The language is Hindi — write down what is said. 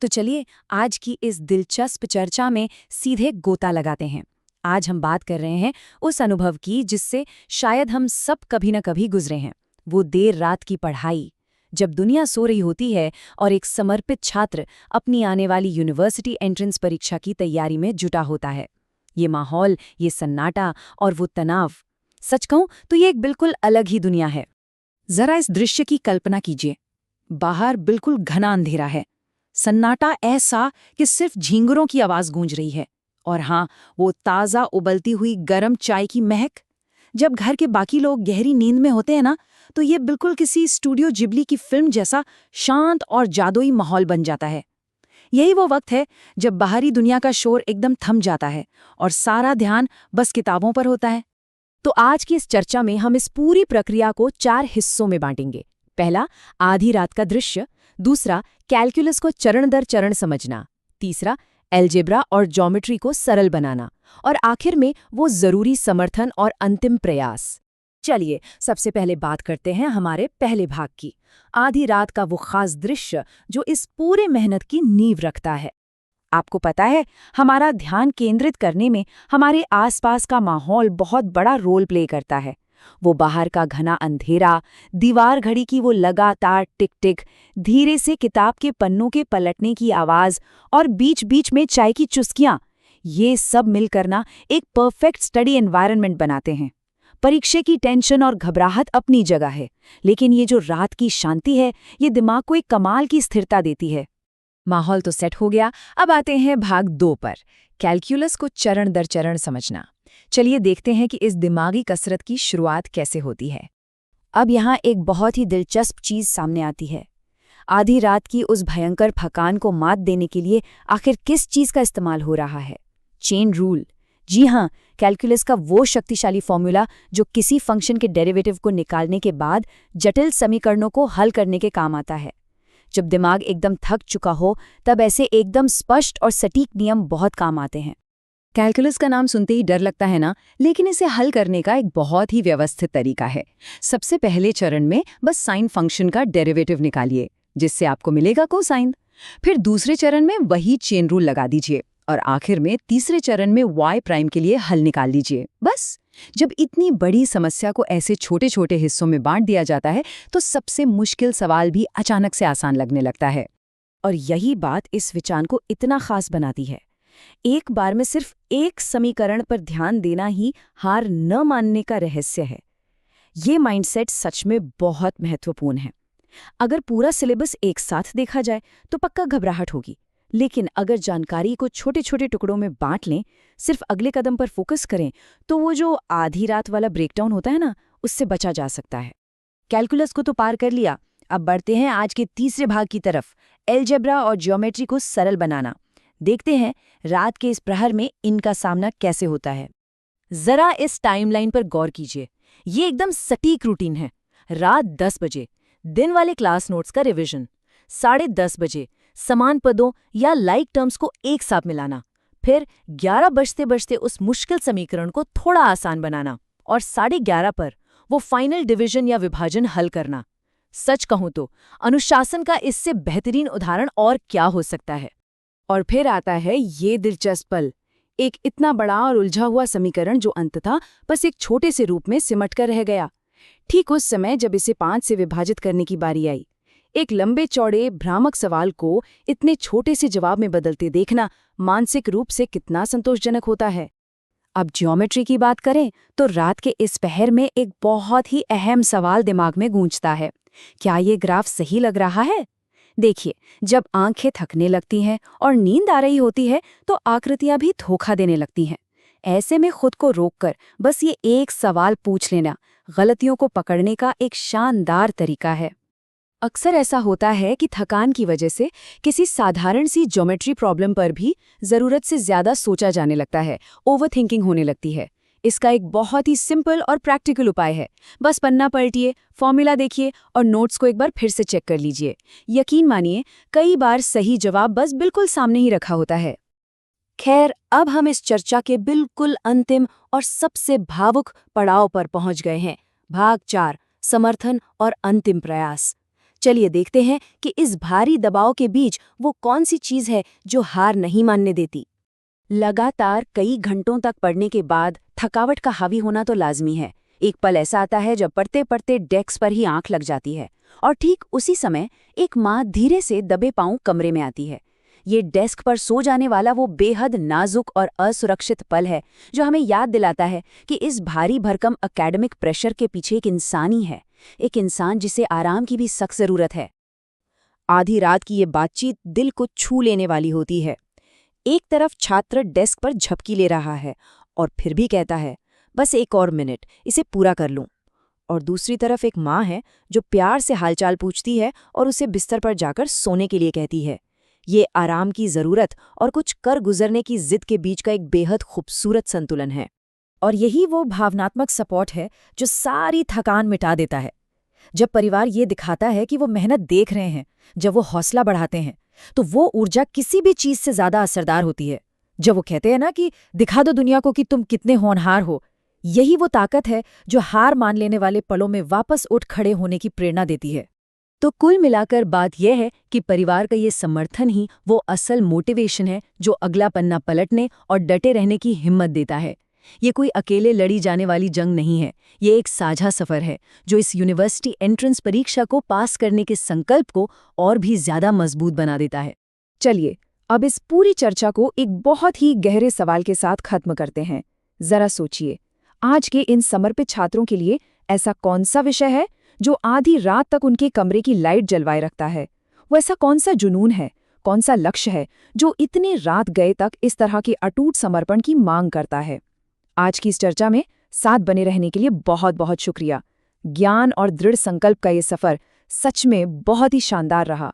तो चलिए आज की इस दिलचस्प चर्चा में सीधे गोता लगाते हैं। आज हम बात कर रहे हैं उस अनुभव की जिससे शायद हम सब कभी न कभी गुजरे हैं। वो देर रात की पढ़ाई, जब दुनिया सो रही होती है और एक समर्पित छात्र अपनी आने वाली यूनिवर्सिटी एंट्रेंस परीक्षा की तैयारी में जुटा होता है। ये माहौल, ये सन्नाटा और वो तनाव, सच कहूं तो ये एक बिल्कुल अलग ही दुनिया है। जरा इस दृश्य की कल्पना कीजिए। बाहर बिल्कुल घना अंधेरा है, सन्नाटा ऐसा कि सिर्फ झींगुरों की आवाज गूंज रही है, और हाँ, वो ताज़ा उबलती हुई गरम चाय की महक। जब घर के बाकी लोग गहरी नींद में होते हैं ना, तो ये बिल्कुल किसी स्टूडियो जिबली की फिल्म जैसा शांत और जादुई माहौल बन जाता है। यही वो वक्त है जब बाहरी दुनिया का शोर एकदम थम जाता है और सारा ध्यान बस किताबों पर होता है। तो आज की इस चर्चा में हम इस पूरी प्रक्रिया को 4 हिस्सों में बांटेंगे। पहला, आधी रात का दृश्य। दूसरा, कैलकुलस को चरण दर चरण समझना। तीसरा, एल्जेब्रा और ज्योमेट्री को सरल बनाना। और आखिर में वो जरूरी समर्थन और अंतिम प्रयास। चलिए सबसे पहले बात करते हैं हमारे पहले भाग की, आधी रात का वो खास दृश्य जो इस पूरे मेहनत की नींव रखता है। आपको पता है, हमारा ध्यान केंद्रित करने में हमारे आसपास का माहौल बहुत बड़ा रोल प्ले करता है। वो बाहर का घना अंधेरा, दीवार घड़ी की वो लगातार टिक टिक, धीरे से किताब के पन्नों के पलटने की आवाज और बीच बीच में चाय की चुस्कियां, ये सब मिलकर ना एक परफेक्ट स्टडी एनवायरनमेंट बनाते हैं। परीक्षा की टेंशन और घबराहट अपनी जगह है, लेकिन ये जो रात की शांति है, ये दिमाग को एक कमाल की स्थिरता देती है। माहौल तो सेट हो गया, अब आते हैं भाग 2 पर, कैलकुलस को चरण दर चरण समझना। चलिए देखते हैं कि इस दिमागी कसरत की शुरुआत कैसे होती है। अब यहाँ एक बहुत ही दिलचस्प चीज सामने आती है। आधी रात की उस भयंकर थकान को मात देने के लिए आखिर किस चीज का इस्तेमाल हो रहा है? Chain rule. जी हाँ, कैलकुलस का वो शक्तिशाली फॉर्मूला जो किसी फंक्शन के डेरिवेटिव को निकालने के बाद जटिल समीकरणों को हल करने के काम आता है। जब दिमाग एकदम थक चुका हो, तब ऐसे एकदम स्पष्ट और सटीक नियम बहुत काम आते हैं। कैलकुलस का नाम सुनते ही डर लगता है ना, लेकिन इसे हल करने का एक बहुत ही व्यवस्थित तरीका है। सबसे पहले चरण में बस साइन फंक्शन का डेरिवेटिव निकालिए, जिससे आपको मिलेगा कोसाइन। फिर दूसरे चरण में वही चेन रूल लगा दीजिए, और आखिर में तीसरे चरण में y प्राइम के लिए हल निकाल लीजिए। बस जब इतनी बड़ी समस्या को ऐसे छोटे छोटे हिस्सों में बांट दिया जाता है, तो सबसे मुश्किल सवाल भी अचानक से आसान लगने लगता है। और यही बात इस विचार को इतना खास बनाती है। एक बार में सिर्फ एक समीकरण पर ध्यान देना ही हार न मानने का रहस्य है। ये माइंडसेट सच में बहुत महत्वपूर्ण है। अगर पूरा सिलेबस एक साथ देखा जाए तो पक्का घबराहट होगी, लेकिन अगर जानकारी को छोटे छोटे टुकड़ों में बांट लें, सिर्फ अगले कदम पर फोकस करें, तो वो जो आधी रात वाला ब्रेकडाउन होता है ना, उससे बचा जा सकता है। कैलकुलस को तो पार कर लिया, अब बढ़ते हैं आज के तीसरे भाग की तरफ, एल्जेब्रा और ज्योमेट्री को सरल बनाना। देखते हैं रात के इस प्रहर में इनका सामना कैसे होता है। जरा इस टाइमलाइन पर गौर कीजिए, ये एकदम सटीक रूटीन है। रात 10 बजे दिन वाले क्लास नोट्स का रिवीजन, 10:30 बजे समान पदों या लाइक टर्म्स को एक साथ मिलाना, फिर 11 बजते बजते उस मुश्किल समीकरण को थोड़ा आसान बनाना, और 11:30 पर वो फाइनल डिवीजन या विभाजन हल करना। सच कहूं तो अनुशासन का इससे बेहतरीन उदाहरण और क्या हो सकता है। और फिर आता है ये दिलचस्प पल, एक इतना बड़ा और उलझा हुआ समीकरण जो अंततः बस एक छोटे से रूप में सिमट कर रह गया। ठीक उस समय जब इसे 5 से विभाजित करने की बारी आई, एक लंबे चौड़े भ्रामक सवाल को इतने छोटे से जवाब में बदलते देखना मानसिक रूप से कितना संतोषजनक होता है। अब ज्योमेट्री की बात करें तो रात के इस पहर में एक बहुत ही अहम सवाल दिमाग में गूंजता है, क्या ये ग्राफ सही लग रहा है? देखिए, जब आंखें थकने लगती हैं और नींद आ रही होती है, तो आकृतियां भी धोखा देने लगती हैं। ऐसे में खुद को रोककर बस ये एक सवाल पूछ लेना गलतियों को पकड़ने का एक शानदार तरीका है। अक्सर ऐसा होता है कि थकान की वजह से किसी साधारण सी ज्योमेट्री प्रॉब्लम पर भी ज़रूरत से ज़्यादा सोचा जाने लगता है, ओवरथिंकिंग होने लगती है। इसका एक बहुत ही सिंपल और प्रैक्टिकल उपाय है, बस पन्ना पलटिए, फॉर्मूला देखिए और नोट्स को एक बार फिर से चेक कर लीजिए। यकीन मानिए, कई बार सही जवाब बस बिल्कुल सामने ही रखा होता है। खैर, अब हम इस चर्चा के बिल्कुल अंतिम और सबसे भावुक पड़ाव पर पहुंच गए हैं, भाग 4, समर्थन और अंतिम प्रयास। चलिए देखते हैं कि इस भारी दबाव के बीच वो कौन सी चीज है जो हार नहीं मानने देती। लगातार कई घंटों तक पढ़ने के बाद थकावट का हावी होना तो लाजमी है। एक पल ऐसा आता है जब पढ़ते पढ़ते डेस्क पर ही आंख लग जाती है, और ठीक उसी समय एक माँ धीरे से दबे पांव कमरे में आती है। ये डेस्क पर सो जाने वाला वो बेहद नाजुक और असुरक्षित पल है जो हमें याद दिलाता है कि इस भारी भरकम एकेडमिक प्रेशर के पीछे एक इंसान ही है, एक इंसान जिसे आराम की भी सख्त जरूरत है। आधी रात की ये बातचीत दिल को छू लेने वाली होती है। एक तरफ छात्र डेस्क पर झपकी ले रहा है और फिर भी कहता है, बस एक और मिनट, इसे पूरा कर लूं। और दूसरी तरफ एक माँ है जो प्यार से हालचाल पूछती है और उसे बिस्तर पर जाकर सोने के लिए कहती है। ये आराम की ज़रूरत और कुछ कर गुजरने की जिद के बीच का एक बेहद खूबसूरत संतुलन है। और यही वो भावनात्मक सपोर्ट है जो सारी थकान मिटा देता है। जब परिवार ये दिखाता है कि वो मेहनत देख रहे हैं, जब वो हौसला बढ़ाते हैं, तो वो ऊर्जा किसी भी चीज़ से ज़्यादा असरदार होती है। जब वो कहते हैं ना कि दिखा दो दुनिया को कि तुम कितने होनहार हो, यही वो ताकत है जो हार मान लेने वाले पलों में वापस उठ खड़े होने की प्रेरणा देती है। तो कुल मिलाकर बात यह है कि परिवार का ये समर्थन ही वो असल मोटिवेशन है जो अगला पन्ना पलटने और डटे रहने की हिम्मत देता है। ये कोई अकेले लड़ी जाने वाली जंग नहीं है, ये एक साझा सफ़र है जो इस यूनिवर्सिटी एंट्रेंस परीक्षा को पास करने के संकल्प को और भी ज़्यादा मजबूत बना देता है। चलिए, अब इस पूरी चर्चा को एक बहुत ही गहरे सवाल के साथ खत्म करते हैं। जरा सोचिए, आज के इन समर्पित छात्रों के लिए ऐसा कौन सा विषय है जो आधी रात तक उनके कमरे की लाइट जलवाए रखता है? वो ऐसा कौन सा जुनून है, कौन सा लक्ष्य है जो इतनी रात गए तक इस तरह के अटूट समर्पण की मांग करता है? आज की इस चर्चा में साथ बने रहने के लिए बहुत बहुत शुक्रिया। ज्ञान और दृढ़ संकल्प का ये सफ़र सच में बहुत ही शानदार रहा।